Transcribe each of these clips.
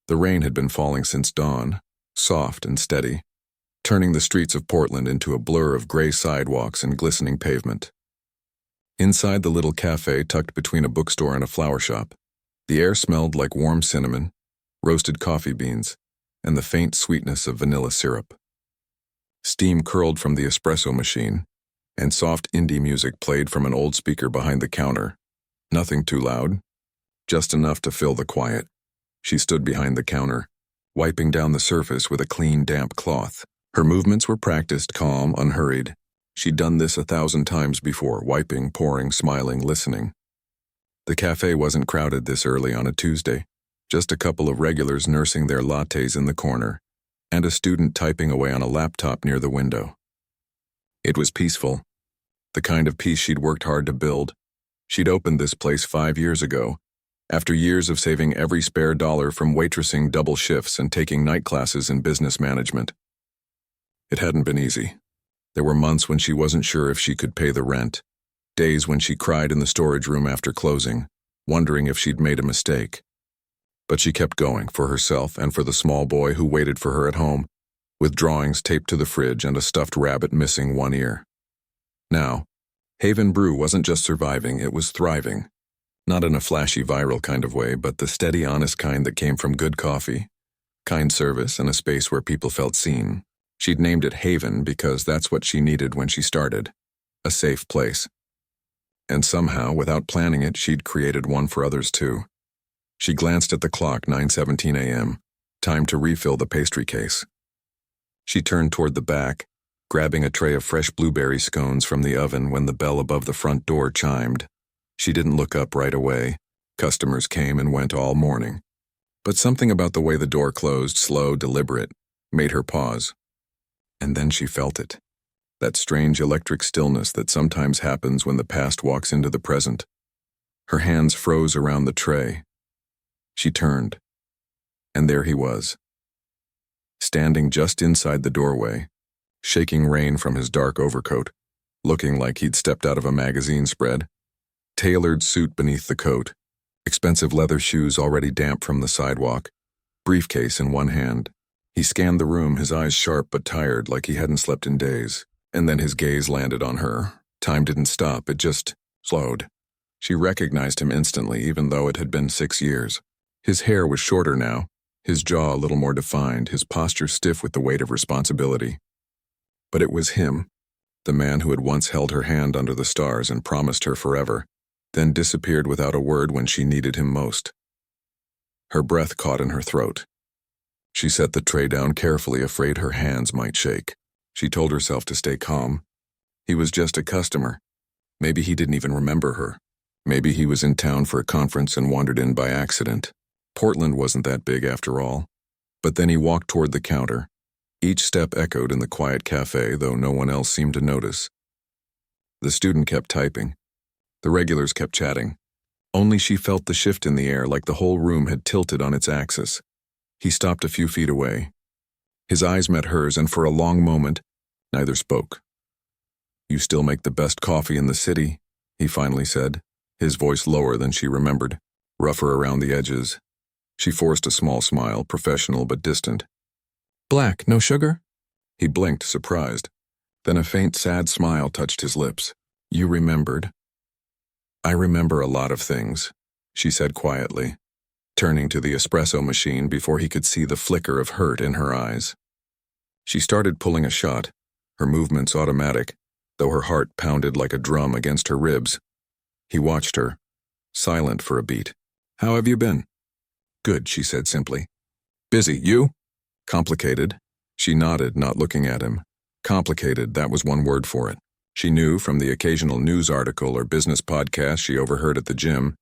The rain had been falling since dawn, soft and steady, turning the streets of Portland into a blur of gray sidewalks and glistening pavement. Inside the little cafe tucked between a bookstore and a flower shop, the air smelled like warm cinnamon, roasted coffee beans, and the faint sweetness of vanilla syrup. Steam curled from the espresso machine, and soft indie music played from an old speaker behind the counter. Nothing too loud, just enough to fill the quiet. She stood behind the counter, wiping down the surface with a clean, damp cloth. Her movements were practiced, calm, unhurried. She'd done this 1,000 times before, wiping, pouring, smiling, listening. The cafe wasn't crowded this early on a Tuesday, just a couple of regulars nursing their lattes in the corner, and a student typing away on a laptop near the window. It was peaceful, the kind of peace she'd worked hard to build. She'd opened this place 5 years ago, after years of saving every spare dollar from waitressing double shifts and taking night classes in business management. It hadn't been easy. There were months when she wasn't sure if she could pay the rent, days when she cried in the storage room after closing, wondering if she'd made a mistake. But she kept going, for herself and for the small boy who waited for her at home, with drawings taped to the fridge and a stuffed rabbit missing one ear. Now, Haven Brew wasn't just surviving, it was thriving. Not in a flashy viral kind of way, but the steady, honest kind that came from good coffee, kind service, and a space where people felt seen. She'd named it Haven because that's what she needed when she started, a safe place. And somehow, without planning it, she'd created one for others too. She glanced at the clock, 9:17 a.m., time to refill the pastry case. She turned toward the back, grabbing a tray of fresh blueberry scones from the oven when the bell above the front door chimed. She didn't look up right away. Customers came and went all morning. But something about the way the door closed, slow, deliberate, made her pause. And then she felt it. That strange electric stillness that sometimes happens when the past walks into the present. Her hands froze around the tray. She turned. And there he was. Standing just inside the doorway, shaking rain from his dark overcoat, looking like he'd stepped out of a magazine spread. Tailored suit beneath the coat, expensive leather shoes already damp from the sidewalk, briefcase in one hand. He scanned the room, his eyes sharp but tired, like he hadn't slept in days. And then his gaze landed on her. Time didn't stop, it just slowed. She recognized him instantly, even though it had been 6 years. His hair was shorter now, his jaw a little more defined, his posture stiff with the weight of responsibility. But it was him, the man who had once held her hand under the stars and promised her forever, then disappeared without a word when she needed him most. Her breath caught in her throat. She set the tray down carefully, afraid her hands might shake. She told herself to stay calm. He was just a customer. Maybe he didn't even remember her. Maybe he was in town for a conference and wandered in by accident. Portland wasn't that big after all. But then he walked toward the counter. Each step echoed in the quiet cafe, though no one else seemed to notice. The student kept typing. The regulars kept chatting. Only she felt the shift in the air, like the whole room had tilted on its axis. He stopped a few feet away. His eyes met hers, and for a long moment, neither spoke. "You still make the best coffee in the city," he finally said, his voice lower than she remembered, rougher around the edges. She forced a small smile, professional but distant. "Black, no sugar?" He blinked, surprised. Then a faint, sad smile touched his lips. "You remembered." "I remember a lot of things," she said quietly, turning to the espresso machine before he could see the flicker of hurt in her eyes. She started pulling a shot, her movements automatic, though her heart pounded like a drum against her ribs. He watched her, silent for a beat. "How have you been?" "Good," she said simply. "Busy, you?" "Complicated." She nodded, not looking at him. Complicated, that was one word for it. She knew from the occasional news article or business podcast she overheard at the gym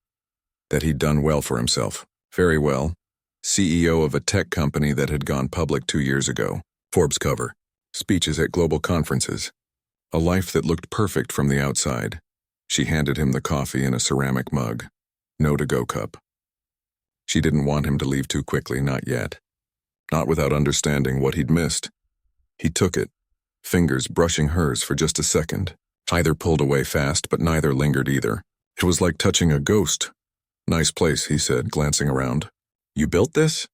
that he'd done well for himself. Very well. CEO of a tech company that had gone public 2 years ago. Forbes cover. Speeches at global conferences. A life that looked perfect from the outside. She handed him the coffee in a ceramic mug. No to-go cup. She didn't want him to leave too quickly, not yet. Not without understanding what he'd missed. He took it, fingers brushing hers for just a second. Either pulled away fast, but neither lingered either. It was like touching a ghost. "Nice place," he said, glancing around. "You built this?"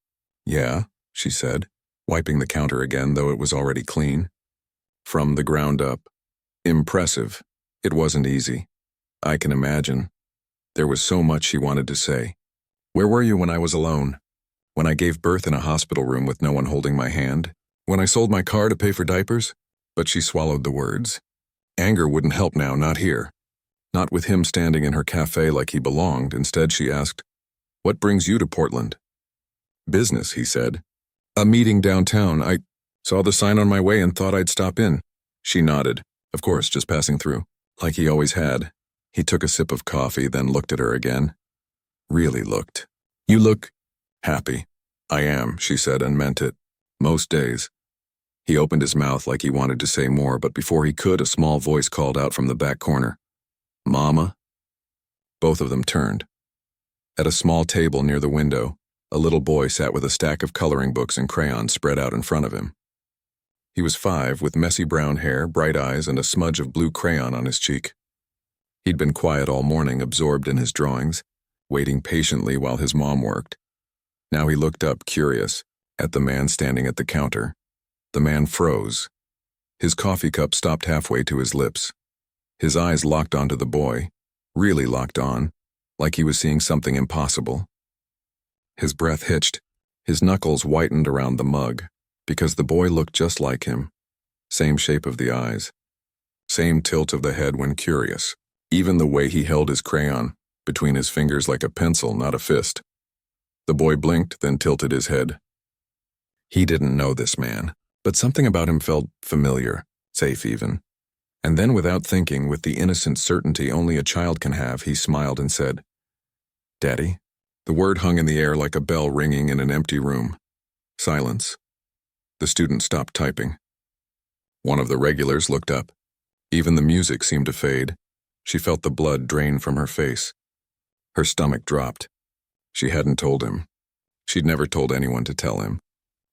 Yeah, she said, wiping the counter again, though it was already clean. From the ground up. Impressive. It wasn't easy. I can imagine. There was so much she wanted to say. Where were you when I was alone? When I gave birth in a hospital room with no one holding my hand? When I sold my car to pay for diapers? But she swallowed the words. Anger wouldn't help now, not here. Not with him standing in her cafe like he belonged. Instead, she asked, "What brings you to Portland?" "Business," he said. "A meeting downtown. I saw the sign on my way and thought I'd stop in." She nodded. Of course, just passing through. Like he always had. He took a sip of coffee, then looked at her again. Really looked. "You look happy." "I am," she said, and meant it. Most days. He opened his mouth like he wanted to say more, but before he could, a small voice called out from the back corner. "Mama?" Both of them turned. At a small table near the window, a little boy sat with a stack of coloring books and crayons spread out in front of him. He was 5, with messy brown hair, bright eyes, and a smudge of blue crayon on his cheek. He'd been quiet all morning, absorbed in his drawings, waiting patiently while his mom worked. Now he looked up, curious, at the man standing at the counter. The man froze. His coffee cup stopped halfway to his lips. His eyes locked onto the boy, really locked on, like he was seeing something impossible. His breath hitched. His knuckles whitened around the mug, because the boy looked just like him. Same shape of the eyes. Same tilt of the head when curious. Even the way he held his crayon, between his fingers like a pencil, not a fist. The boy blinked, then tilted his head. He didn't know this man, but something about him felt familiar, safe even. And then, without thinking, with the innocent certainty only a child can have, he smiled and said, "Daddy?" The word hung in the air like a bell ringing in an empty room. Silence. The student stopped typing. One of the regulars looked up. Even the music seemed to fade. She felt the blood drain from her face. Her stomach dropped. She hadn't told him. She'd never told anyone to tell him.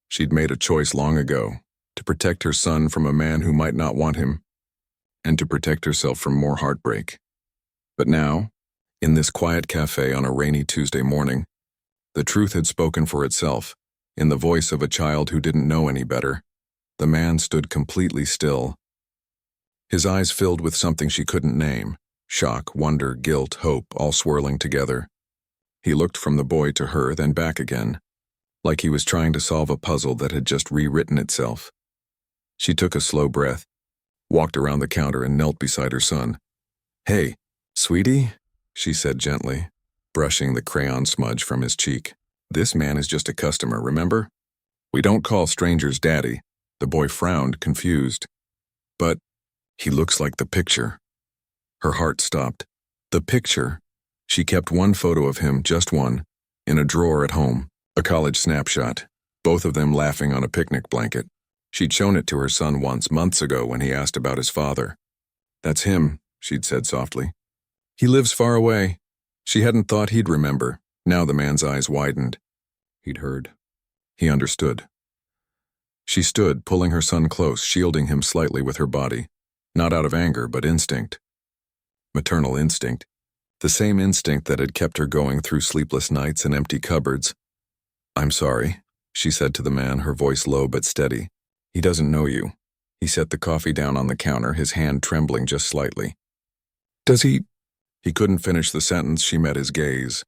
She'd made a choice long ago, to protect her son from a man who might not want him, and to protect herself from more heartbreak. But now, in this quiet cafe on a rainy Tuesday morning, the truth had spoken for itself, in the voice of a child who didn't know any better. The man stood completely still. His eyes filled with something she couldn't name, shock, wonder, guilt, hope, all swirling together. He looked from the boy to her, then back again, like he was trying to solve a puzzle that had just rewritten itself. She took a slow breath, walked around the counter and knelt beside her son. "Hey, sweetie," she said gently, brushing the crayon smudge from his cheek. "This man is just a customer, remember? We don't call strangers daddy." The boy frowned, confused. "But he looks like the picture." Her heart stopped. The picture. She kept one photo of him, just one, in a drawer at home, a college snapshot, both of them laughing on a picnic blanket. She'd shown it to her son once, months ago, when he asked about his father. "That's him," she'd said softly. "He lives far away." She hadn't thought he'd remember. Now the man's eyes widened. He'd heard. He understood. She stood, pulling her son close, shielding him slightly with her body. Not out of anger, but instinct. Maternal instinct. The same instinct that had kept her going through sleepless nights and empty cupboards. "I'm sorry," she said to the man, her voice low but steady. "He doesn't know you." He set the coffee down on the counter, his hand trembling just slightly. "Does he—" He couldn't finish the sentence. She met his gaze.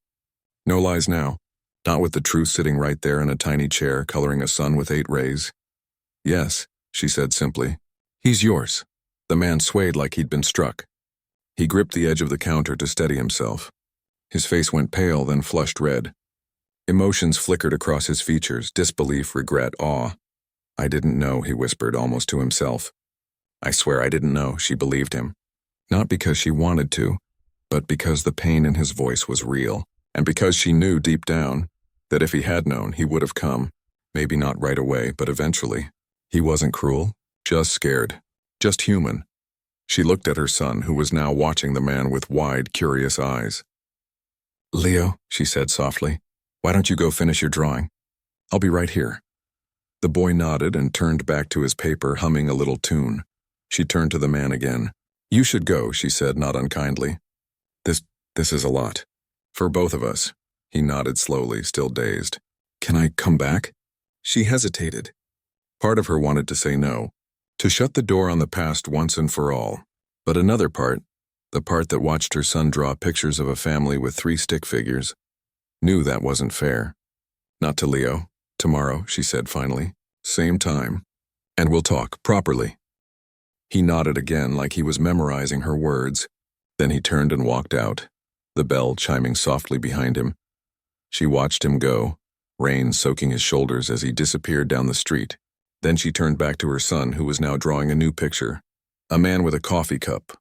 No lies now. Not with the truth sitting right there in a tiny chair, coloring a sun with 8 rays. "Yes," she said simply. "He's yours." The man swayed like he'd been struck. He gripped the edge of the counter to steady himself. His face went pale, then flushed red. Emotions flickered across his features, disbelief, regret, awe. "I didn't know," he whispered, almost to himself. "I swear I didn't know," she believed him. Not because she wanted to, but because the pain in his voice was real, and because she knew deep down that if he had known, he would have come. Maybe not right away, but eventually. He wasn't cruel, just scared, just human. She looked at her son, who was now watching the man with wide, curious eyes. "Leo," she said softly, "why don't you go finish your drawing? I'll be right here." The boy nodded and turned back to his paper, humming a little tune. She turned to the man again. "You should go," she said, not unkindly. This is a lot. For both of us." He nodded slowly, still dazed. Can I come back? She hesitated. Part of her wanted to say no, to shut the door on the past once and for all. But another part, the part that watched her son draw pictures of a family with 3 stick figures, knew that wasn't fair. Not to Leo. Tomorrow, she said finally. Same time. And we'll talk, properly. He nodded again like he was memorizing her words. Then he turned and walked out, the bell chiming softly behind him. She watched him go, rain soaking his shoulders as he disappeared down the street. Then she turned back to her son, who was now drawing a new picture. A man with a coffee cup,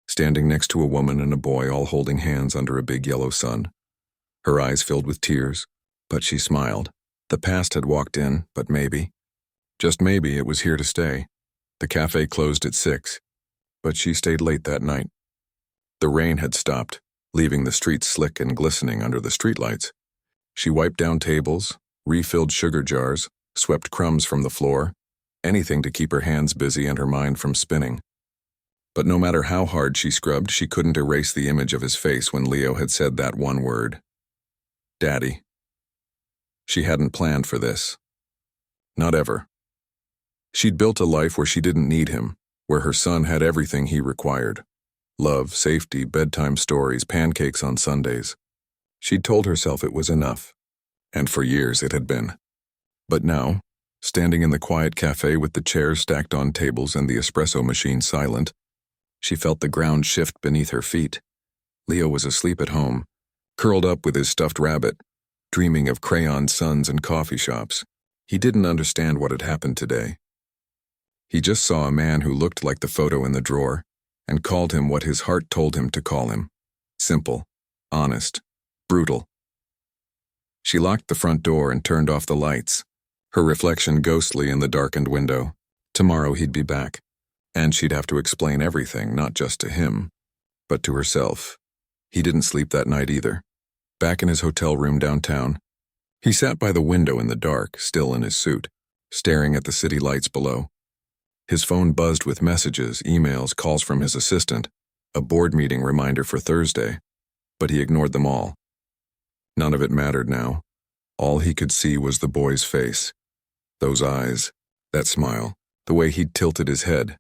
standing next to a woman and a boy all holding hands under a big yellow sun. Her eyes filled with tears, but she smiled. The past had walked in, but maybe, just maybe, it was here to stay. The cafe closed at 6, but she stayed late that night. The rain had stopped, leaving the streets slick and glistening under the streetlights. She wiped down tables, refilled sugar jars, swept crumbs from the floor, anything to keep her hands busy and her mind from spinning. But no matter how hard she scrubbed, she couldn't erase the image of his face when Leo had said that one word. Daddy. She hadn't planned for this. Not ever. She'd built a life where she didn't need him, where her son had everything he required. Love, safety, bedtime stories, pancakes on Sundays. She'd told herself it was enough, and for years it had been. But now, standing in the quiet cafe with the chairs stacked on tables and the espresso machine silent, she felt the ground shift beneath her feet. Leo was asleep at home, curled up with his stuffed rabbit, dreaming of crayon suns and coffee shops. He didn't understand what had happened today. He just saw a man who looked like the photo in the drawer and called him what his heart told him to call him. Simple, honest, brutal. She locked the front door and turned off the lights, her reflection ghostly in the darkened window. Tomorrow he'd be back, and she'd have to explain everything, not just to him, but to herself. He didn't sleep that night either. Back in his hotel room downtown, he sat by the window in the dark, still in his suit, staring at the city lights below. His phone buzzed with messages, emails, calls from his assistant, a board meeting reminder for Thursday, but he ignored them all. None of it mattered now. All he could see was the boy's face. Those eyes, that smile, the way he'd tilted his head,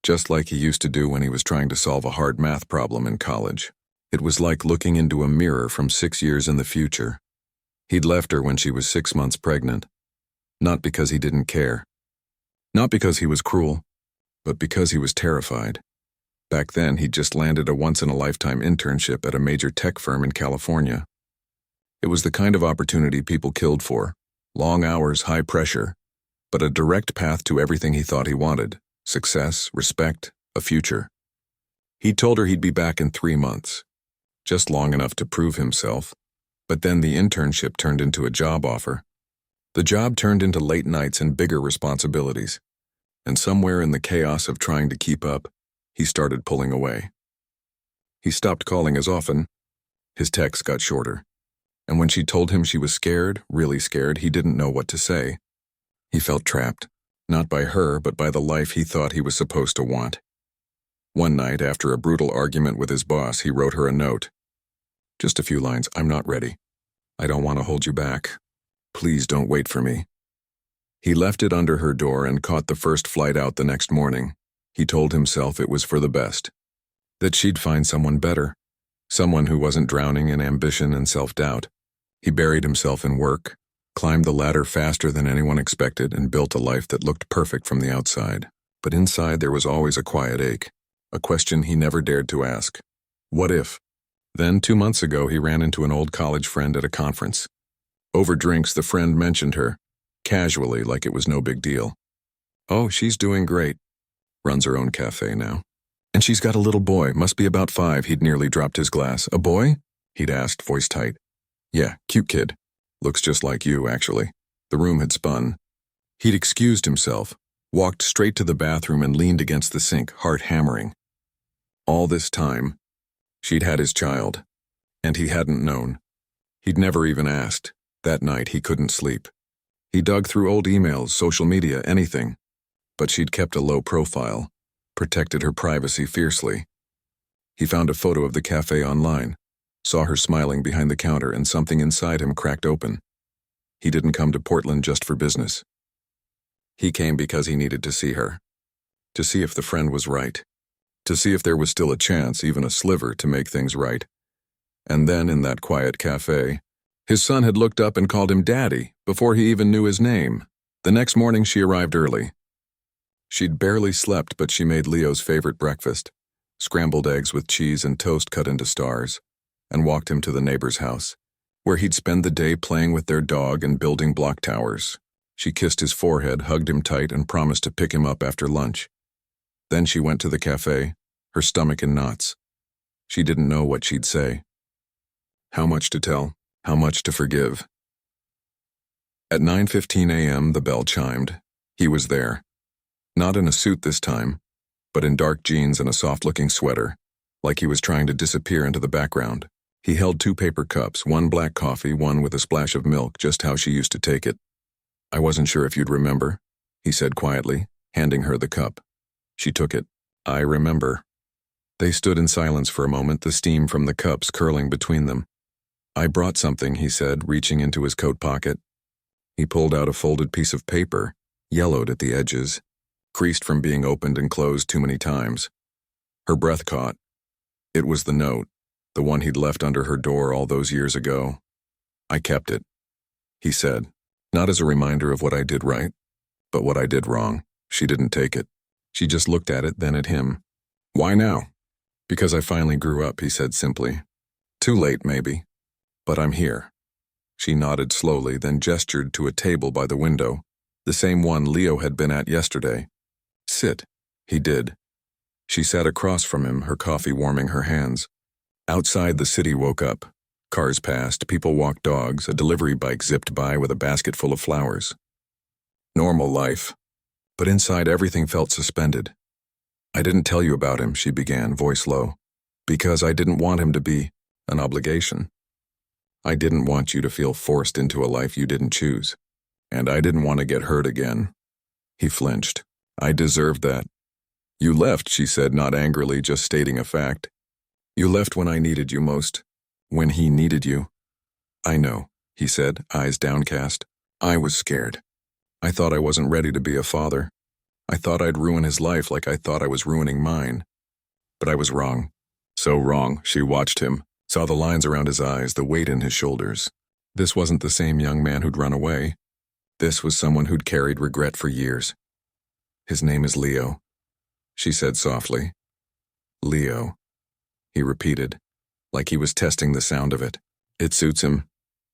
just like he used to do when he was trying to solve a hard math problem in college. It was like looking into a mirror from 6 years in the future. He'd left her when she was 6 months pregnant, not because he didn't care. Not because he was cruel, but because he was terrified. Back then, he'd just landed a once-in-a-lifetime internship at a major tech firm in California. It was the kind of opportunity people killed for. Long hours, high pressure, but a direct path to everything he thought he wanted: success, respect, a future. He told her he'd be back in 3 months, just long enough to prove himself, but then the internship turned into a job offer. The job turned into late nights and bigger responsibilities, and somewhere in the chaos of trying to keep up, he started pulling away. He stopped calling as often. His texts got shorter, and when she told him she was scared, really scared, he didn't know what to say. He felt trapped, not by her, but by the life he thought he was supposed to want. One night, after a brutal argument with his boss, he wrote her a note. Just a few lines. I'm not ready. I don't want to hold you back. Please don't wait for me. He left it under her door and caught the first flight out the next morning. He told himself it was for the best, that she'd find someone better, someone who wasn't drowning in ambition and self-doubt. He buried himself in work, climbed the ladder faster than anyone expected, and built a life that looked perfect from the outside. But inside there was always a quiet ache, a question he never dared to ask. What if? Then 2 months ago he ran into an old college friend at a conference. Over drinks, the friend mentioned her, casually, like it was no big deal. Oh, she's doing great. Runs her own cafe now. And she's got a little boy, must be about 5. He'd nearly dropped his glass. A boy? He'd asked, voice tight. Yeah, cute kid. Looks just like you, actually. The room had spun. He'd excused himself, walked straight to the bathroom and leaned against the sink, heart hammering. All this time, she'd had his child, and he hadn't known. He'd never even asked. That night, he couldn't sleep. He dug through old emails, social media, anything. But she'd kept a low profile, protected her privacy fiercely. He found a photo of the cafe online, saw her smiling behind the counter, and something inside him cracked open. He didn't come to Portland just for business. He came because he needed to see her. To see if the friend was right. To see if there was still a chance, even a sliver, to make things right. And then, in that quiet cafe, his son had looked up and called him Daddy before he even knew his name. The next morning she arrived early. She'd barely slept, but she made Leo's favorite breakfast, scrambled eggs with cheese and toast cut into stars, and walked him to the neighbor's house, where he'd spend the day playing with their dog and building block towers. She kissed his forehead, hugged him tight, and promised to pick him up after lunch. Then she went to the cafe, her stomach in knots. She didn't know what she'd say. How much to tell, how much to forgive. At 9:15 a.m. the bell chimed. He was there. Not in a suit this time, but in dark jeans and a soft-looking sweater, like he was trying to disappear into the background. He held 2 paper cups, one black coffee, one with a splash of milk, just how she used to take it. "I wasn't sure if you'd remember," he said quietly, handing her the cup. She took it. "I remember." They stood in silence for a moment, the steam from the cups curling between them. "I brought something," he said, reaching into his coat pocket. He pulled out a folded piece of paper, yellowed at the edges, creased from being opened and closed too many times. Her breath caught. It was the note, the one he'd left under her door all those years ago. "I kept it," he said, "not as a reminder of what I did right, but what I did wrong." She didn't take it. She just looked at it, then at him. "Why now?" "Because I finally grew up," he said simply. "Too late, maybe. But I'm here." She nodded slowly, then gestured to a table by the window, the same one Leo had been at yesterday. "Sit." He did. She sat across from him, her coffee warming her hands. Outside, the city woke up. Cars passed, people walked dogs, a delivery bike zipped by with a basket full of flowers. Normal life. But inside, everything felt suspended. "I didn't tell you about him," she began, voice low, "because I didn't want him to be an obligation. I didn't want you to feel forced into a life you didn't choose. And I didn't want to get hurt again." He flinched. "I deserved that." "You left," she said, not angrily, just stating a fact. "You left when I needed you most. When he needed you." "I know," he said, eyes downcast. "I was scared. I thought I wasn't ready to be a father. I thought I'd ruin his life like I thought I was ruining mine. But I was wrong. So wrong." She watched him, saw the lines around his eyes, the weight in his shoulders. This wasn't the same young man who'd run away. This was someone who'd carried regret for years. "His name is Leo," she said softly. "Leo," he repeated, like he was testing the sound of it. "It suits him.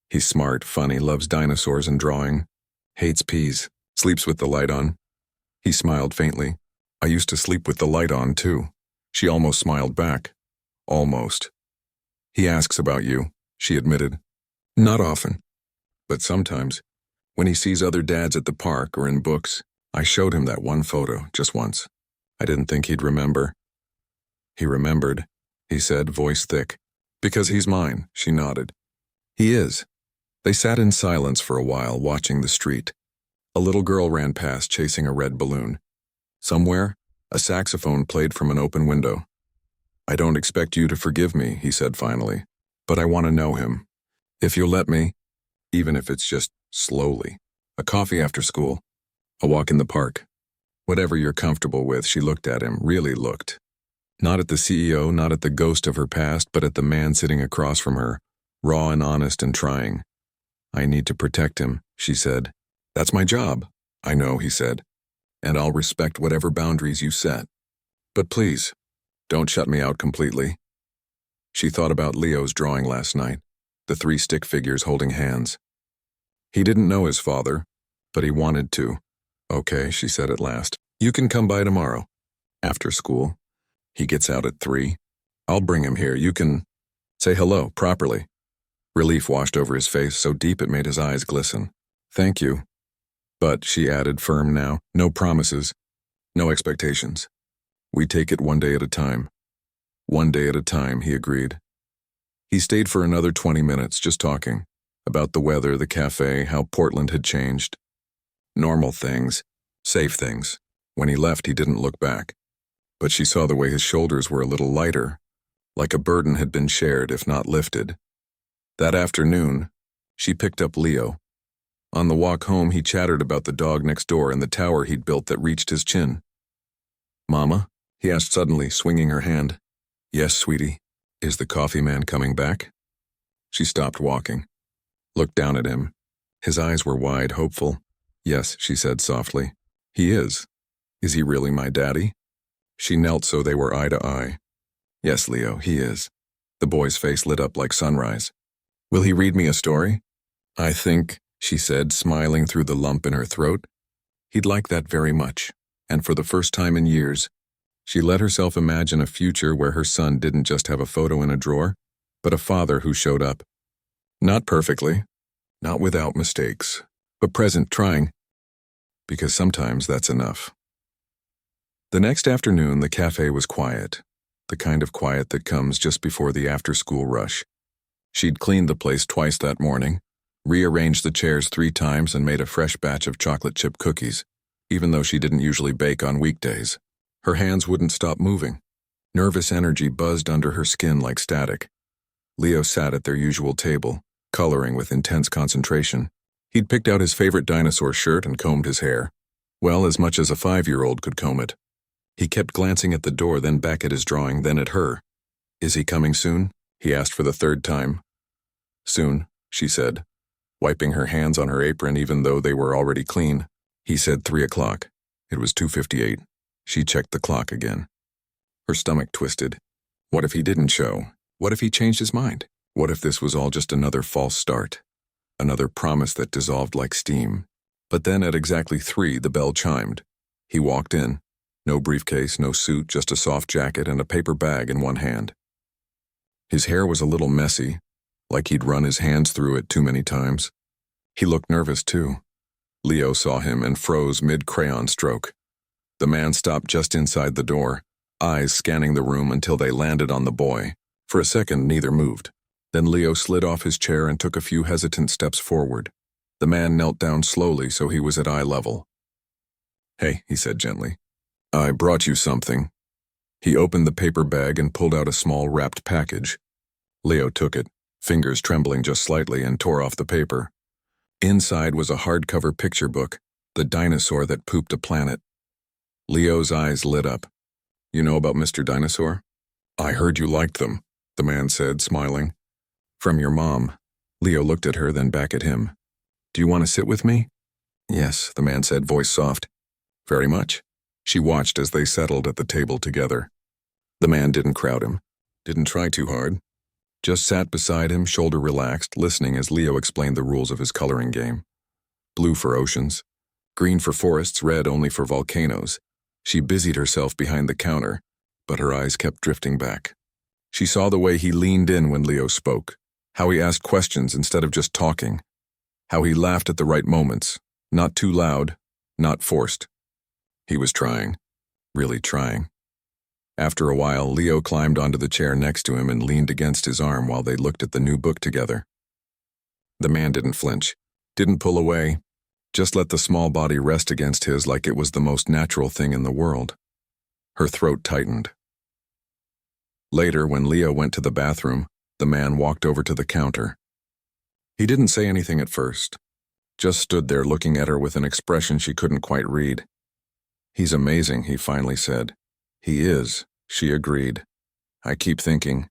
He's smart, funny, loves dinosaurs and drawing. Hates peas, sleeps with the light on." He smiled faintly. "I used to sleep with the light on, too." She almost smiled back. Almost. "He asks about you," she admitted. "Not often. But sometimes, when he sees other dads at the park or in books. I showed him that one photo, just once. I didn't think he'd remember." "He remembered," he said, voice thick. "Because he's mine," she nodded. "He is." They sat in silence for a while, watching the street. A little girl ran past, chasing a red balloon. Somewhere, a saxophone played from an open window. "I don't expect you to forgive me," he said finally, "but I want to know him. If you'll let me, even if it's just slowly. A coffee after school. A walk in the park. Whatever you're comfortable with." She looked at him, really looked. Not at the CEO, not at the ghost of her past, but at the man sitting across from her, raw and honest and trying. "I need to protect him," she said. "That's my job." "I know," he said. "And I'll respect whatever boundaries you set. But please, don't shut me out completely." She thought about Leo's drawing last night, the 3 stick figures holding hands. He didn't know his father, but he wanted to. "Okay," she said at last. "You can come by tomorrow. After school. He gets out at 3. I'll bring him here. You can say hello properly." Relief washed over his face, so deep it made his eyes glisten. "Thank you. But," she added, firm now, "no promises, no expectations. We take it one day at a time." "One day at a time," he agreed. He stayed for another 20 minutes, just talking. About the weather, the cafe, how Portland had changed. Normal things, safe things. When he left, he didn't look back. But she saw the way his shoulders were a little lighter, like a burden had been shared, if not lifted. That afternoon, she picked up Leo. On the walk home, he chattered about the dog next door and the tower he'd built that reached his chin. "Mama?" he asked suddenly, swinging her hand. "Yes, sweetie. Is the coffee man coming back?" She stopped walking, looked down at him. His eyes were wide, hopeful. "Yes," she said softly. "He is. Is he really my daddy?" She knelt so they were eye to eye. "Yes, Leo, he is." The boy's face lit up like sunrise. "Will he read me a story?" "I think," she said, smiling through the lump in her throat, "he'd like that very much." And for the first time in years, she let herself imagine a future where her son didn't just have a photo in a drawer, but a father who showed up. Not perfectly, not without mistakes, but present, trying, because sometimes that's enough. The next afternoon, the cafe was quiet, the kind of quiet that comes just before the after-school rush. She'd cleaned the place twice that morning, rearranged the chairs 3 times, and made a fresh batch of chocolate chip cookies, even though she didn't usually bake on weekdays. Her hands wouldn't stop moving. Nervous energy buzzed under her skin like static. Leo sat at their usual table, coloring with intense concentration. He'd picked out his favorite dinosaur shirt and combed his hair. Well, as much as a 5-year-old could comb it. He kept glancing at the door, then back at his drawing, then at her. "Is he coming soon?" he asked for the 3rd time. "Soon," she said, wiping her hands on her apron even though they were already clean. He said 3 o'clock. It was 2:58. She checked the clock again. Her stomach twisted. What if he didn't show? What if he changed his mind? What if this was all just another false start? Another promise that dissolved like steam? But then at exactly 3, the bell chimed. He walked in. No briefcase, no suit, just a soft jacket and a paper bag in one hand. His hair was a little messy, like he'd run his hands through it too many times. He looked nervous too. Leo saw him and froze mid-crayon stroke. The man stopped just inside the door, eyes scanning the room until they landed on the boy. For a second, neither moved. Then Leo slid off his chair and took a few hesitant steps forward. The man knelt down slowly so he was at eye level. "Hey," he said gently. "I brought you something." He opened the paper bag and pulled out a small wrapped package. Leo took it, fingers trembling just slightly, and tore off the paper. Inside was a hardcover picture book, The Dinosaur That Pooped a Planet. Leo's eyes lit up. "You know about Mr. Dinosaur?" "I heard you liked them," the man said, smiling. "From your mom." Leo looked at her, then back at him. "Do you want to sit with me?" "Yes," the man said, voice soft. "Very much." She watched as they settled at the table together. The man didn't crowd him, didn't try too hard. Just sat beside him, shoulder relaxed, listening as Leo explained the rules of his coloring game. Blue for oceans, green for forests, red only for volcanoes. She busied herself behind the counter, but her eyes kept drifting back. She saw the way he leaned in when Leo spoke, how he asked questions instead of just talking, how he laughed at the right moments, not too loud, not forced. He was trying, really trying. After a while, Leo climbed onto the chair next to him and leaned against his arm while they looked at the new book together. The man didn't flinch, didn't pull away, just let the small body rest against his like it was the most natural thing in the world. Her throat tightened. Later, when Leo went to the bathroom, the man walked over to the counter. He didn't say anything at first, just stood there looking at her with an expression she couldn't quite read. "He's amazing," he finally said. "He is," she agreed. "I keep thinking,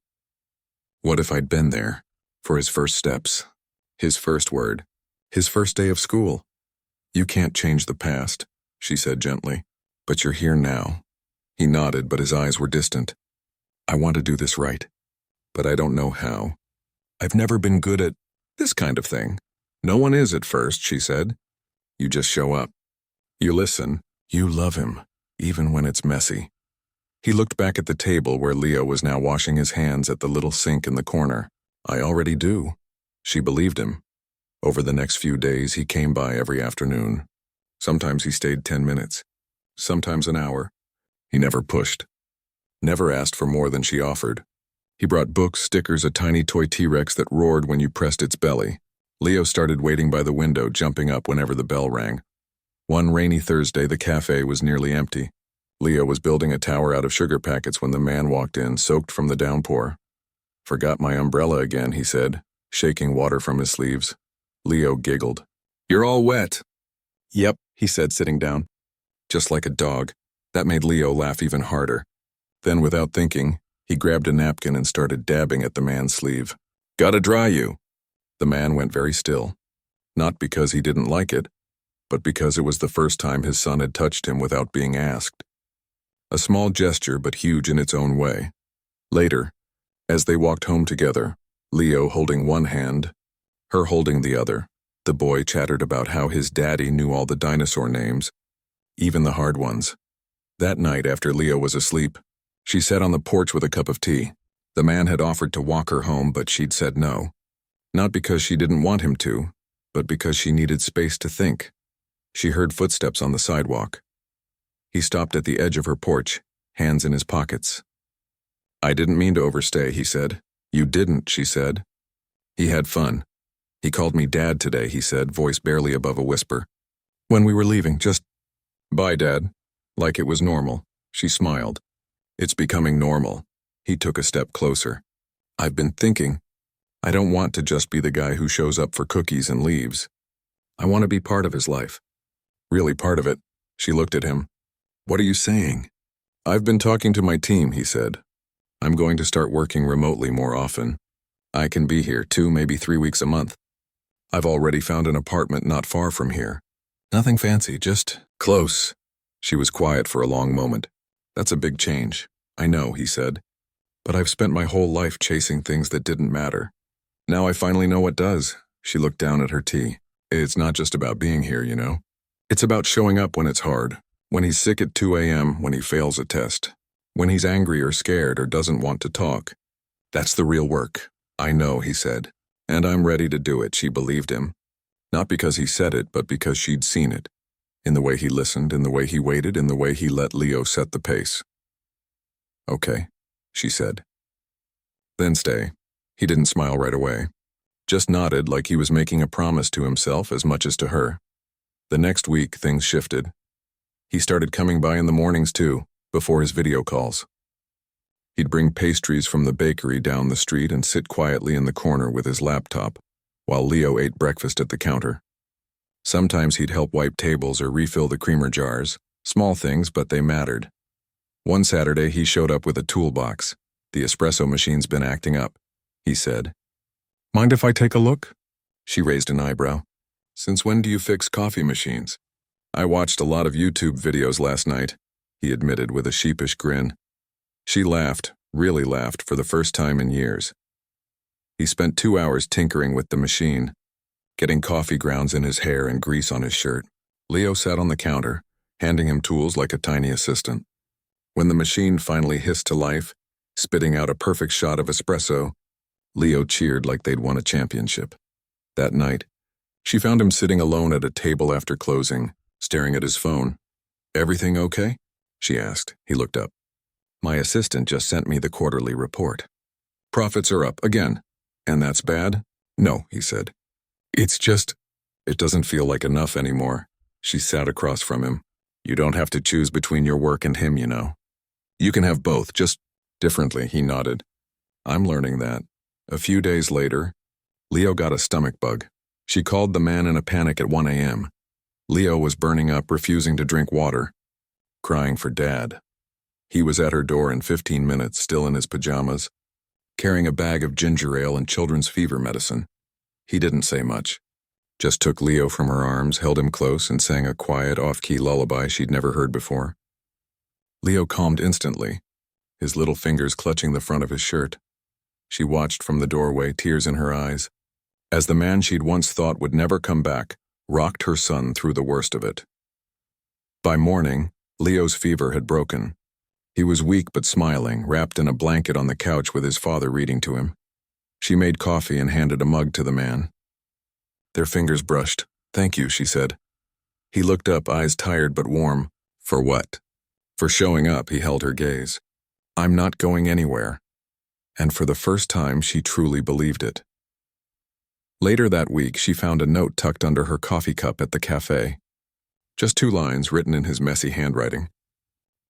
what if I'd been there for his first steps, his first word, his first day of school?" "You can't change the past," she said gently, "but you're here now." He nodded, but his eyes were distant. "I want to do this right, but I don't know how. I've never been good at this kind of thing." "No one is at first," she said. "You just show up. You listen. You love him, even when it's messy." He looked back at the table where Leo was now washing his hands at the little sink in the corner. "I already do." She believed him. Over the next few days, he came by every afternoon. Sometimes he stayed 10 minutes, sometimes an hour. He never pushed, never asked for more than she offered. He brought books, stickers, a tiny toy T-Rex that roared when you pressed its belly. Leo started waiting by the window, jumping up whenever the bell rang. One rainy Thursday, the cafe was nearly empty. Leo was building a tower out of sugar packets when the man walked in, soaked from the downpour. "Forgot my umbrella again," he said, shaking water from his sleeves. Leo giggled. You're all wet. Yep, he said, sitting down. Just like a dog. That made Leo laugh even harder. Then, without thinking, he grabbed a napkin and started dabbing at the man's sleeve. Gotta dry you. The man went very still. Not because he didn't like it, but because it was the first time his son had touched him without being asked. A small gesture, but huge in its own way. Later, as they walked home together, Leo holding one hand, her holding the other, the boy chattered about how his daddy knew all the dinosaur names, even the hard ones. That night, after Leo was asleep, she sat on the porch with a cup of tea. The man had offered to walk her home, but she'd said no. Not because she didn't want him to, but because she needed space to think. She heard footsteps on the sidewalk. He stopped at the edge of her porch, hands in his pockets. I didn't mean to overstay, he said. You didn't, she said. He had fun. He called me Dad today, he said, voice barely above a whisper. When we were leaving, just, bye, Dad. Like it was normal. She smiled. It's becoming normal. He took a step closer. I've been thinking. I don't want to just be the guy who shows up for cookies and leaves. I want to be part of his life. Really part of it. She looked at him. What are you saying? I've been talking to my team, he said. I'm going to start working remotely more often. I can be here 2, maybe 3 weeks a month. I've already found an apartment not far from here. Nothing fancy, just close. She was quiet for a long moment. That's a big change. I know, he said. But I've spent my whole life chasing things that didn't matter. Now I finally know what does. She looked down at her tea. It's not just about being here, you know. It's about showing up when it's hard. When he's sick at 2 a.m., when he fails a test. When he's angry or scared or doesn't want to talk. That's the real work. I know, he said. And I'm ready to do it, she believed him. Not because he said it, but because she'd seen it. In the way he listened, in the way he waited, in the way he let Leo set the pace. Okay, she said. Then stay. He didn't smile right away. Just nodded like he was making a promise to himself as much as to her. The next week, things shifted. He started coming by in the mornings too, before his video calls. He'd bring pastries from the bakery down the street and sit quietly in the corner with his laptop, while Leo ate breakfast at the counter. Sometimes he'd help wipe tables or refill the creamer jars, small things, but they mattered. One Saturday, he showed up with a toolbox. The espresso machine's been acting up, he said. Mind if I take a look? She raised an eyebrow. Since when do you fix coffee machines? I watched a lot of YouTube videos last night, he admitted with a sheepish grin. She laughed, really laughed, for the first time in years. He spent 2 hours tinkering with the machine, getting coffee grounds in his hair and grease on his shirt. Leo sat on the counter, handing him tools like a tiny assistant. When the machine finally hissed to life, spitting out a perfect shot of espresso, Leo cheered like they'd won a championship. That night, she found him sitting alone at a table after closing, staring at his phone. Everything okay? She asked. He looked up. My assistant just sent me the quarterly report. Profits are up again. And that's bad? No, he said. It's just, it doesn't feel like enough anymore. She sat across from him. You don't have to choose between your work and him, you know. You can have both, just differently, he nodded. I'm learning that. A few days later, Leo got a stomach bug. She called the man in a panic at 1 a.m. Leo was burning up, refusing to drink water, crying for Dad. He was at her door in 15 minutes, still in his pajamas, carrying a bag of ginger ale and children's fever medicine. He didn't say much, just took Leo from her arms, held him close, and sang a quiet, off-key lullaby she'd never heard before. Leo calmed instantly, his little fingers clutching the front of his shirt. She watched from the doorway, tears in her eyes, as the man she'd once thought would never come back rocked her son through the worst of it. By morning, Leo's fever had broken. He was weak but smiling, wrapped in a blanket on the couch with his father reading to him. She made coffee and handed a mug to the man. Their fingers brushed. Thank you, she said. He looked up, eyes tired but warm. For what? For showing up, he held her gaze. I'm not going anywhere. And for the first time, she truly believed it. Later that week, she found a note tucked under her coffee cup at the cafe. Just 2 lines written in his messy handwriting.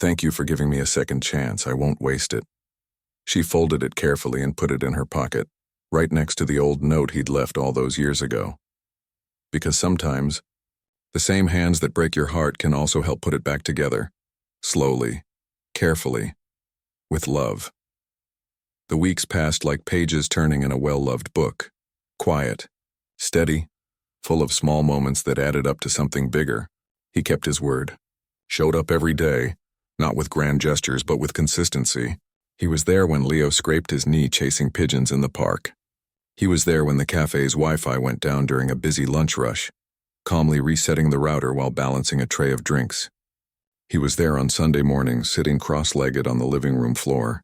Thank you for giving me a second chance. I won't waste it. She folded it carefully and put it in her pocket, right next to the old note he'd left all those years ago. Because sometimes, the same hands that break your heart can also help put it back together. Slowly, carefully, with love. The weeks passed like pages turning in a well-loved book. Quiet, steady, full of small moments that added up to something bigger. He kept his word. Showed up every day, not with grand gestures but with consistency. He was there when Leo scraped his knee chasing pigeons in the park. He was there when the cafe's Wi-Fi went down during a busy lunch rush, calmly resetting the router while balancing a tray of drinks. He was there on Sunday mornings, sitting cross-legged on the living room floor,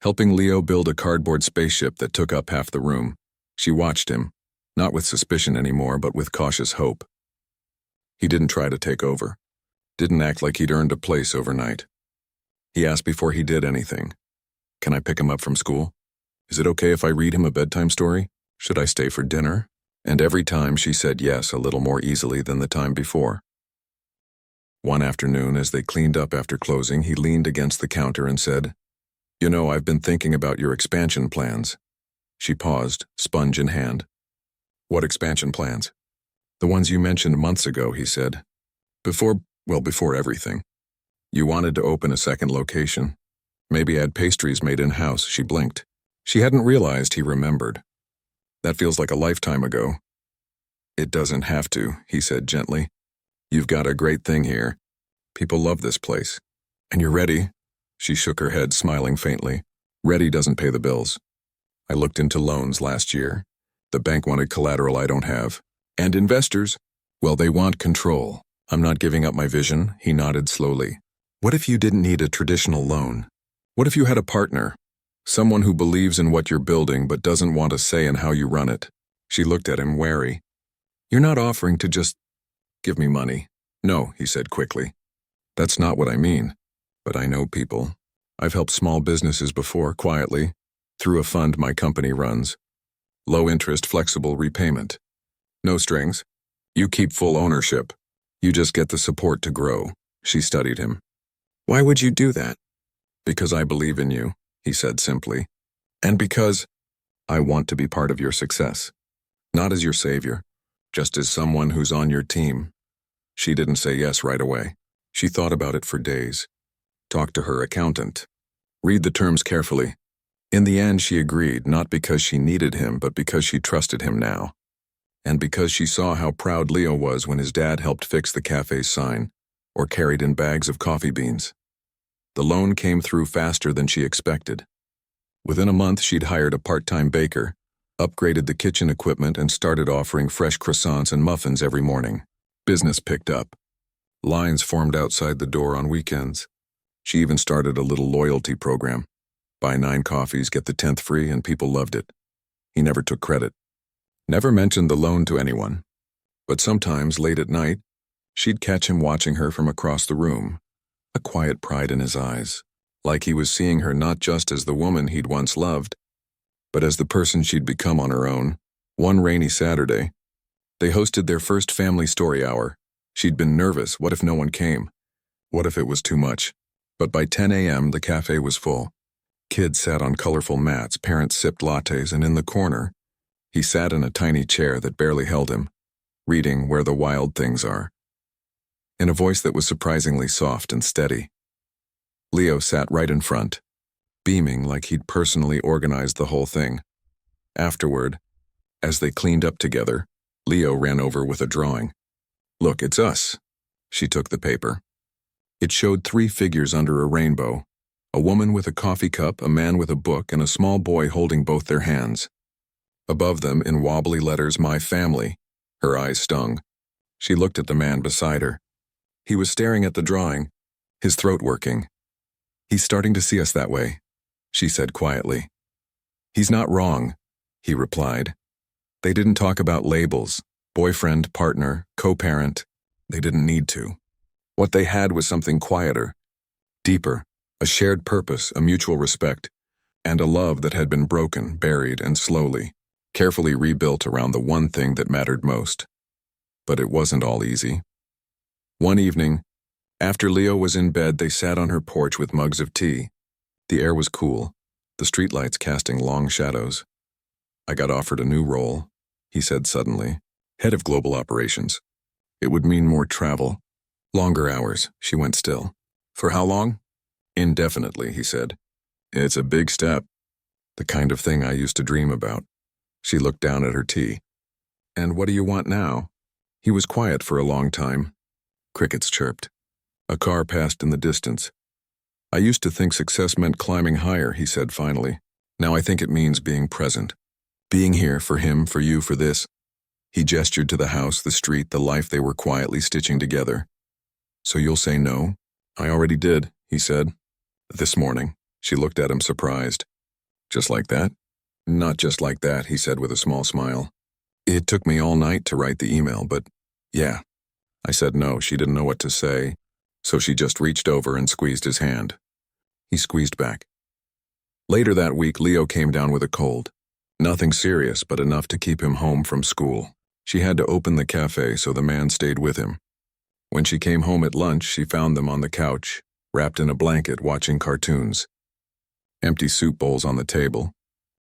helping Leo build a cardboard spaceship that took up half the room. She watched him, not with suspicion anymore, but with cautious hope. He didn't try to take over, didn't act like he'd earned a place overnight. He asked before he did anything, "Can I pick him up from school? Is it okay if I read him a bedtime story? Should I stay for dinner?" And every time she said yes a little more easily than the time before. One afternoon, as they cleaned up after closing, he leaned against the counter and said, "You know, I've been thinking about your expansion plans." She paused, sponge in hand. "What expansion plans?" "The ones you mentioned months ago," he said. Before everything. You wanted to open a second location. Maybe add pastries made in-house." She blinked. She hadn't realized he remembered. "That feels like a lifetime ago." "It doesn't have to," he said gently. "You've got a great thing here. People love this place. And you're ready." She shook her head, smiling faintly. "Ready doesn't pay the bills. I looked into loans last year. The bank wanted collateral I don't have. And investors, well, they want control. I'm not giving up my vision." He nodded slowly. "What if you didn't need a traditional loan? What if you had a partner? Someone who believes in what you're building but doesn't want a say in how you run it?" She looked at him, wary. "You're not offering to just give me money." "No," he said quickly. "That's not what I mean. But I know people. I've helped small businesses before, quietly, through a fund my company runs. Low interest, flexible repayment. No strings. You keep full ownership. You just get the support to grow." She studied him. "Why would you do that?" "Because I believe in you," he said simply. "And because I want to be part of your success. Not as your savior, just as someone who's on your team." She didn't say yes right away. She thought about it for days. Talked to her accountant. Read the terms carefully. In the end, she agreed, not because she needed him, but because she trusted him now. And because she saw how proud Leo was when his dad helped fix the cafe's sign, or carried in bags of coffee beans. The loan came through faster than she expected. Within a month, she'd hired a part-time baker, upgraded the kitchen equipment, and started offering fresh croissants and muffins every morning. Business picked up. Lines formed outside the door on weekends. She even started a little loyalty program. Buy 9 coffees, get the 10th free, and people loved it. He never took credit. Never mentioned the loan to anyone. But sometimes, late at night, she'd catch him watching her from across the room, a quiet pride in his eyes, like he was seeing her not just as the woman he'd once loved, but as the person she'd become on her own. One rainy Saturday, they hosted their first family story hour. She'd been nervous. What if no one came? What if it was too much? But by 10 a.m., the cafe was full. Kids sat on colorful mats, parents sipped lattes, and in the corner, he sat in a tiny chair that barely held him, reading Where the Wild Things Are, in a voice that was surprisingly soft and steady. Leo sat right in front, beaming like he'd personally organized the whole thing. Afterward, as they cleaned up together, Leo ran over with a drawing. "Look, it's us." She took the paper. It showed 3 figures under a rainbow, a woman with a coffee cup, a man with a book, and a small boy holding both their hands. Above them, in wobbly letters, "My family." Her eyes stung. She looked at the man beside her. He was staring at the drawing, his throat working. "He's starting to see us that way," she said quietly. "He's not wrong," he replied. They didn't talk about labels, boyfriend, partner, co-parent. They didn't need to. What they had was something quieter, deeper, a shared purpose, a mutual respect, and a love that had been broken, buried, and slowly, carefully rebuilt around the one thing that mattered most. But it wasn't all easy. One evening, after Leo was in bed, they sat on her porch with mugs of tea. The air was cool, the streetlights casting long shadows. "I got offered a new role," he said suddenly. Head of global operations. It would mean more travel. Longer hours, she went still. For how long? Indefinitely, he said. It's a big step. The kind of thing I used to dream about. She looked down at her tea. And what do you want now? He was quiet for a long time. Crickets chirped. A car passed in the distance. I used to think success meant climbing higher, he said finally. Now I think it means being present. Being here for him, for you, for this. He gestured to the house, the street, the life they were quietly stitching together. So you'll say no? I already did, he said. This morning. She looked at him surprised. Just like that? Not just like that, he said with a small smile. It took me all night to write the email, but yeah. I said no. She didn't know what to say, so she just reached over and squeezed his hand. He squeezed back. Later that week, Leo came down with a cold. Nothing serious, but enough to keep him home from school. She had to open the cafe, so the man stayed with him. When she came home at lunch, she found them on the couch, wrapped in a blanket, watching cartoons. Empty soup bowls on the table,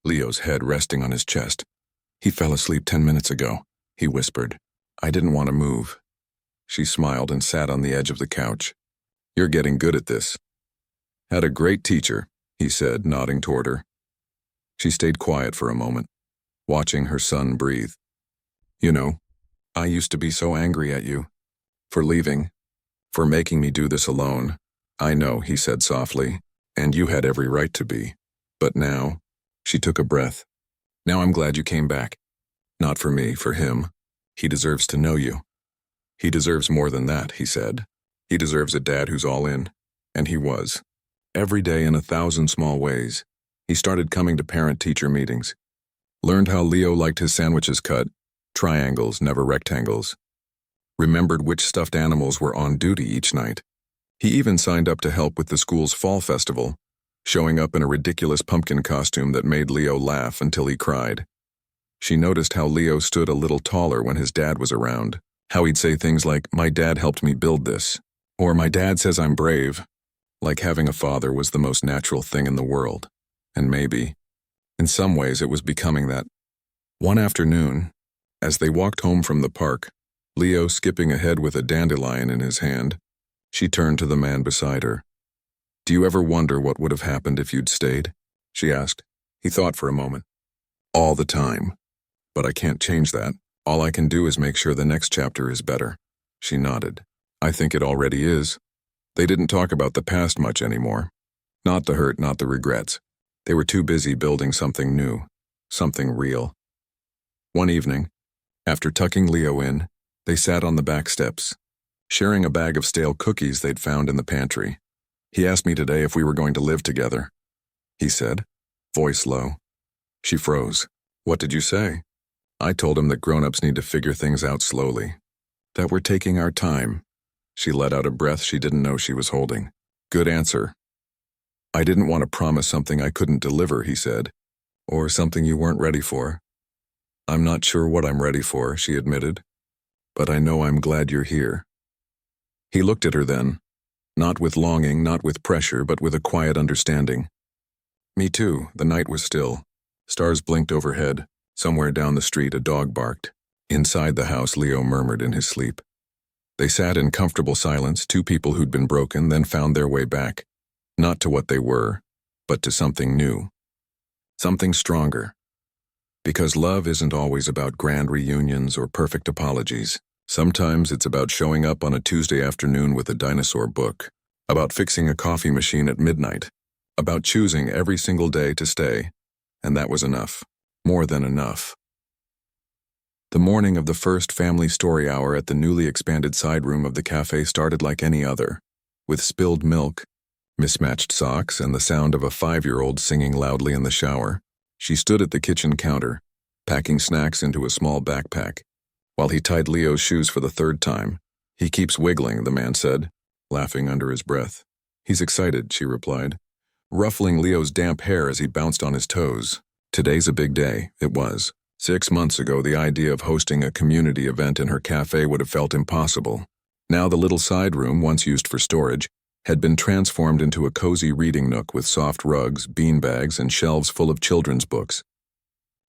Leo's head resting on his chest. He fell asleep 10 minutes ago, he whispered. I didn't want to move. She smiled and sat on the edge of the couch. You're getting good at this. Had a great teacher, he said, nodding toward her. She stayed quiet for a moment, watching her son breathe. You know, I used to be so angry at you. For leaving. For making me do this alone. I know, he said softly, and you had every right to be. But now, she took a breath. Now I'm glad you came back. Not for me, for him. He deserves to know you. He deserves more than that, he said. He deserves a dad who's all in. And he was. Every day in 1,000 small ways. He started coming to parent-teacher meetings. Learned how Leo liked his sandwiches cut. Triangles, never rectangles. Remembered which stuffed animals were on duty each night. He even signed up to help with the school's fall festival, showing up in a ridiculous pumpkin costume that made Leo laugh until he cried. She noticed how Leo stood a little taller when his dad was around, how he'd say things like, my dad helped me build this, or my dad says I'm brave, like having a father was the most natural thing in the world. And maybe, in some ways it was becoming that. One afternoon, as they walked home from the park, Leo skipping ahead with a dandelion in his hand, she turned to the man beside her. Do you ever wonder what would have happened if you'd stayed? She asked. He thought for a moment. All the time. But I can't change that. All I can do is make sure the next chapter is better. She nodded. I think it already is. They didn't talk about the past much anymore. Not the hurt, not the regrets. They were too busy building something new, something real. One evening, after tucking Leo in, they sat on the back steps, sharing a bag of stale cookies they'd found in the pantry. He asked me today if we were going to live together, he said, voice low. She froze. What did you say? I told him that grown-ups need to figure things out slowly, that we're taking our time. She let out a breath she didn't know she was holding. Good answer. I didn't want to promise something I couldn't deliver, he said, or something you weren't ready for. I'm not sure what I'm ready for, she admitted, but I know I'm glad you're here. He looked at her then, not with longing, not with pressure, but with a quiet understanding. Me too. The night was still. Stars blinked overhead. Somewhere down the street a dog barked. Inside the house, Leo murmured in his sleep. They sat in comfortable silence, two people who'd been broken, then found their way back. Not to what they were, but to something new. Something stronger. Because love isn't always about grand reunions or perfect apologies. Sometimes it's about showing up on a Tuesday afternoon with a dinosaur book, about fixing a coffee machine at midnight, about choosing every single day to stay, and that was enough, more than enough. The morning of the first family story hour at the newly expanded side room of the cafe started like any other, with spilled milk, mismatched socks, and the sound of a 5-year-old singing loudly in the shower. She stood at the kitchen counter, packing snacks into a small backpack, while he tied Leo's shoes for the 3rd time. He keeps wiggling, the man said, laughing under his breath. He's excited, she replied, ruffling Leo's damp hair as he bounced on his toes. Today's a big day, it was. 6 months ago, the idea of hosting a community event in her cafe would have felt impossible. Now the little side room, once used for storage, had been transformed into a cozy reading nook with soft rugs, beanbags, and shelves full of children's books.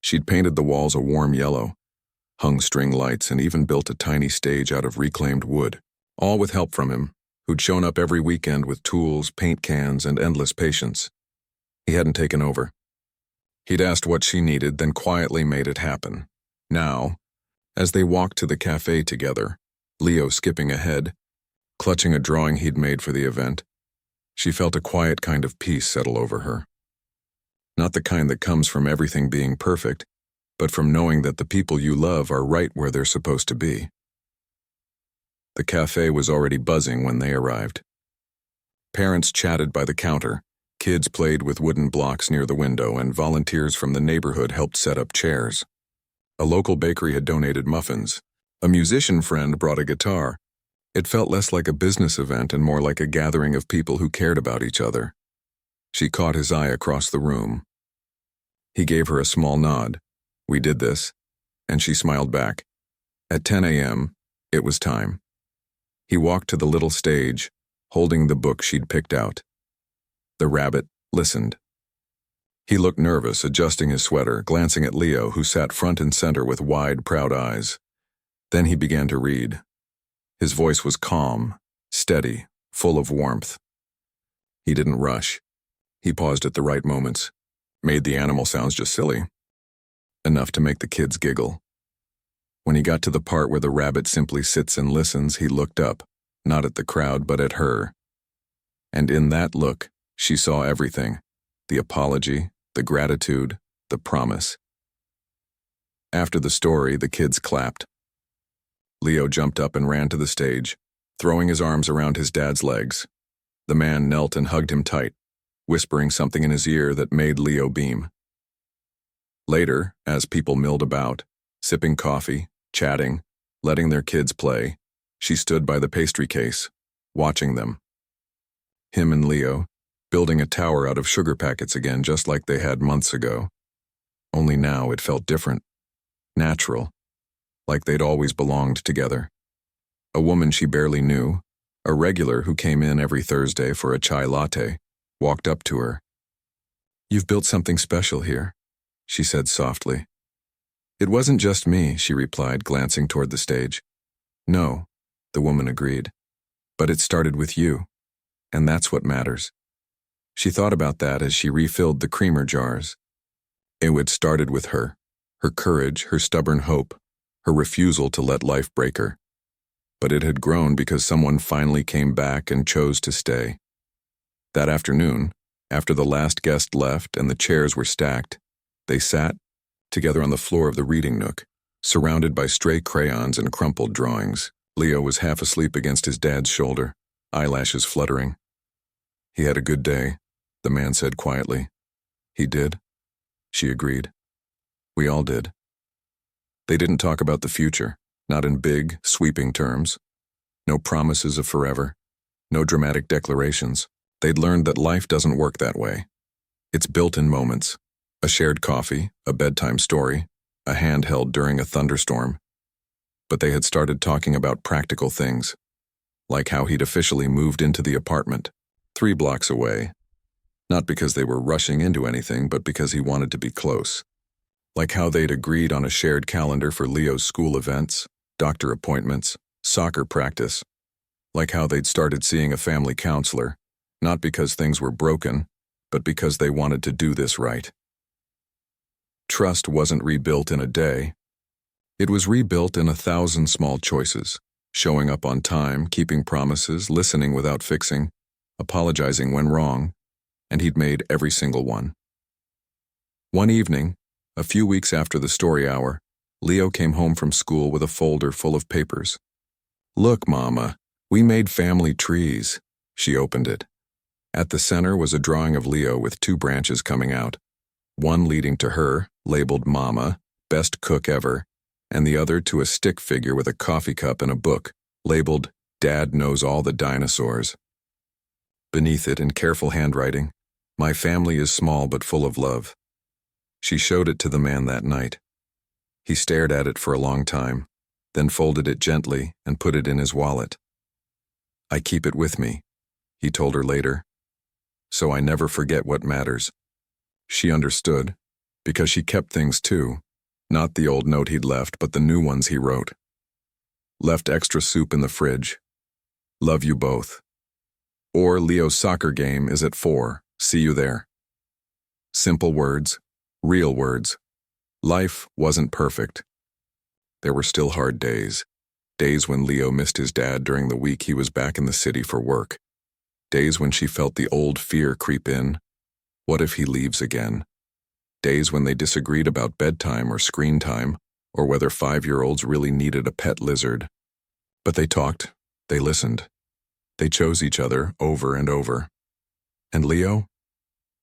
She'd painted the walls a warm yellow, hung string lights, and even built a tiny stage out of reclaimed wood, all with help from him, who'd shown up every weekend with tools, paint cans, and endless patience. He hadn't taken over. He'd asked what she needed, then quietly made it happen. Now, as they walked to the cafe together, Leo skipping ahead, clutching a drawing he'd made for the event, she felt a quiet kind of peace settle over her. Not the kind that comes from everything being perfect, but from knowing that the people you love are right where they're supposed to be. The cafe was already buzzing when they arrived. Parents chatted by the counter, kids played with wooden blocks near the window, and volunteers from the neighborhood helped set up chairs. A local bakery had donated muffins. A musician friend brought a guitar. It felt less like a business event and more like a gathering of people who cared about each other. She caught his eye across the room. He gave her a small nod. "We did this," and she smiled back. At 10 a.m., it was time. He walked to the little stage, holding the book she'd picked out. The rabbit listened. He looked nervous, adjusting his sweater, glancing at Leo, who sat front and center with wide, proud eyes. Then he began to read. His voice was calm, steady, full of warmth. He didn't rush. He paused at the right moments, made the animal sounds just silly, enough to make the kids giggle. When he got to the part where the rabbit simply sits and listens, he looked up, not at the crowd but at her. And in that look, she saw everything: the apology, the gratitude, the promise. After the story, the kids clapped. Leo jumped up and ran to the stage, throwing his arms around his dad's legs. The man knelt and hugged him tight, whispering something in his ear that made Leo beam. Later, as people milled about, sipping coffee, chatting, letting their kids play, she stood by the pastry case, watching them. Him and Leo, building a tower out of sugar packets again, just like they had months ago. Only now it felt different, natural, like they'd always belonged together. A woman she barely knew, a regular who came in every Thursday for a chai latte, walked up to her. "You've built something special here," she said softly. "It wasn't just me," she replied, glancing toward the stage. "No," the woman agreed, "but it started with you, and that's what matters." She thought about that as she refilled the creamer jars. It had started with her courage, her stubborn hope, her refusal to let life break her. But it had grown because someone finally came back and chose to stay. That afternoon, after the last guest left and the chairs were stacked, they sat together on the floor of the reading nook, surrounded by stray crayons and crumpled drawings. Leo was half asleep against his dad's shoulder, eyelashes fluttering. "He had a good day," the man said quietly. "He did," she agreed. "We all did." They didn't talk about the future, not in big, sweeping terms. No promises of forever, no dramatic declarations. They'd learned that life doesn't work that way. It's built in moments: a shared coffee, a bedtime story, a hand held during a thunderstorm. But they had started talking about practical things, like how he'd officially moved into the apartment, 3 blocks away, not because they were rushing into anything, but because he wanted to be close. Like how they'd agreed on a shared calendar for Leo's school events, doctor appointments, soccer practice. Like how they'd started seeing a family counselor, not because things were broken, but because they wanted to do this right. Trust wasn't rebuilt in a day. It was rebuilt in 1,000 small choices: showing up on time, keeping promises, listening without fixing, apologizing when wrong, and he'd made every single one. One evening, a few weeks after the story hour, Leo came home from school with a folder full of papers. "Look, Mama, we made family trees." She opened it. At the center was a drawing of Leo with 2 branches coming out, one leading to her, labeled Mama, best cook ever, and the other to a stick figure with a coffee cup and a book, labeled Dad Knows All the Dinosaurs. Beneath it, in careful handwriting, "My family is small but full of love." She showed it to the man that night. He stared at it for a long time, then folded it gently and put it in his wallet. "I keep it with me," he told her later, "so I never forget what matters." She understood, because she kept things too, Not the old note he'd left, but the new ones he wrote. Left extra soup in the fridge. Love you both. Or Leo's soccer game is at 4. See you there. Simple words, real words. Life wasn't perfect. There were still hard days. Days when Leo missed his dad during the week he was back in the city for work. Days when she felt the old fear creep in. What if he leaves again? Days when they disagreed about bedtime or screen time, or whether 5-year-olds really needed a pet lizard. But they talked, they listened. They chose each other over and over. And Leo?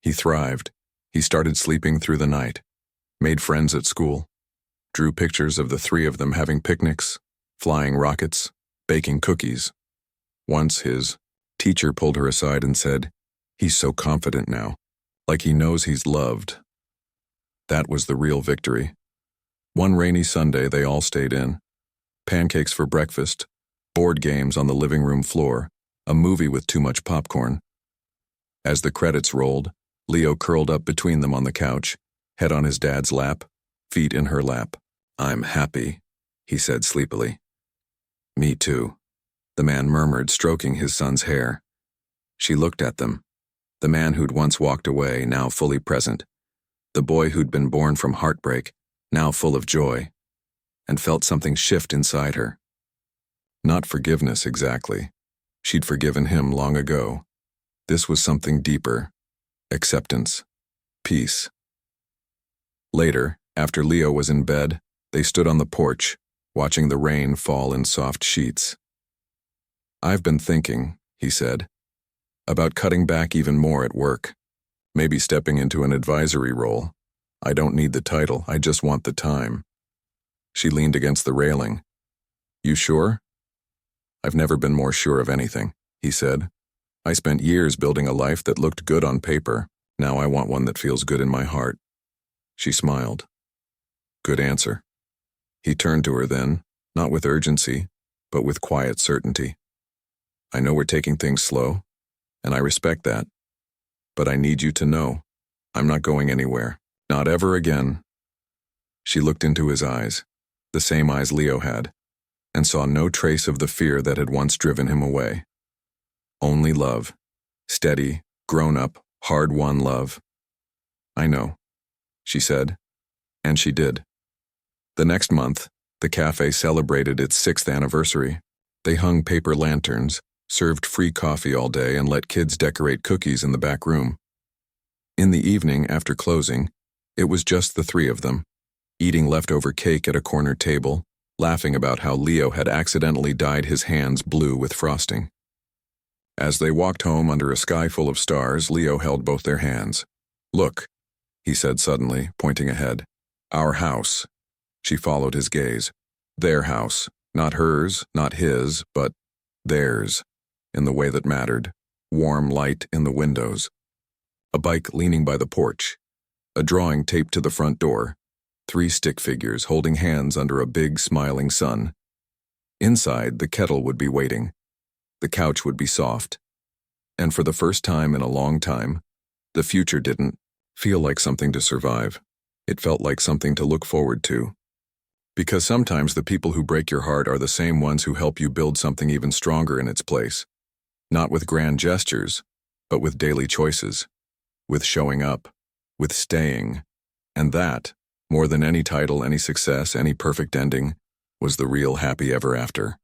He thrived. He started sleeping through the night, made friends at school, drew pictures of the 3 of them having picnics, flying rockets, baking cookies. Once his teacher pulled her aside and said, "He's so confident now, like he knows he's loved." That was the real victory. One rainy Sunday, they all stayed in. Pancakes for breakfast, board games on the living room floor, a movie with too much popcorn. As the credits rolled, Leo curled up between them on the couch, head on his dad's lap, feet in her lap. "I'm happy," he said sleepily. "Me too," the man murmured, stroking his son's hair. She looked at them. The man who'd once walked away, now fully present. The boy who'd been born from heartbreak, now full of joy, and felt something shift inside her. Not forgiveness exactly. She'd forgiven him long ago. This was something deeper. Acceptance. Peace. Later, after Leo was in bed, they stood on the porch, watching the rain fall in soft sheets. "I've been thinking," he said, "about cutting back even more at work. Maybe stepping into an advisory role. I don't need the title, I just want the time." She leaned against the railing. "You sure?" "I've never been more sure of anything," he said. "I spent years building a life that looked good on paper. Now I want one that feels good in my heart." She smiled. "Good answer." He turned to her then, not with urgency, but with quiet certainty. "I know we're taking things slow, and I respect that. But I need you to know, I'm not going anywhere. Not ever again." She looked into his eyes, the same eyes Leo had, and saw no trace of the fear that had once driven him away. Only love. Steady, grown-up, hard-won love. "I know," she said, and she did. The next month, the cafe celebrated its 6th anniversary. They hung paper lanterns, served free coffee all day, and let kids decorate cookies in the back room. In the evening, after closing, it was just the 3 of them, eating leftover cake at a corner table, laughing about how Leo had accidentally dyed his hands blue with frosting. As they walked home under a sky full of stars, Leo held both their hands. "Look," he said suddenly, pointing ahead. "Our house." She followed his gaze. Their house, not hers, not his, but theirs, in the way that mattered. Warm light in the windows. A bike leaning by the porch. A drawing taped to the front door. 3 stick figures holding hands under a big, smiling sun. Inside, the kettle would be waiting. The couch would be soft. And for the first time in a long time, the future didn't feel like something to survive. It felt like something to look forward to. Because sometimes the people who break your heart are the same ones who help you build something even stronger in its place. Not with grand gestures, but with daily choices. With showing up. With staying. And that, more than any title, any success, any perfect ending, was the real happy ever after.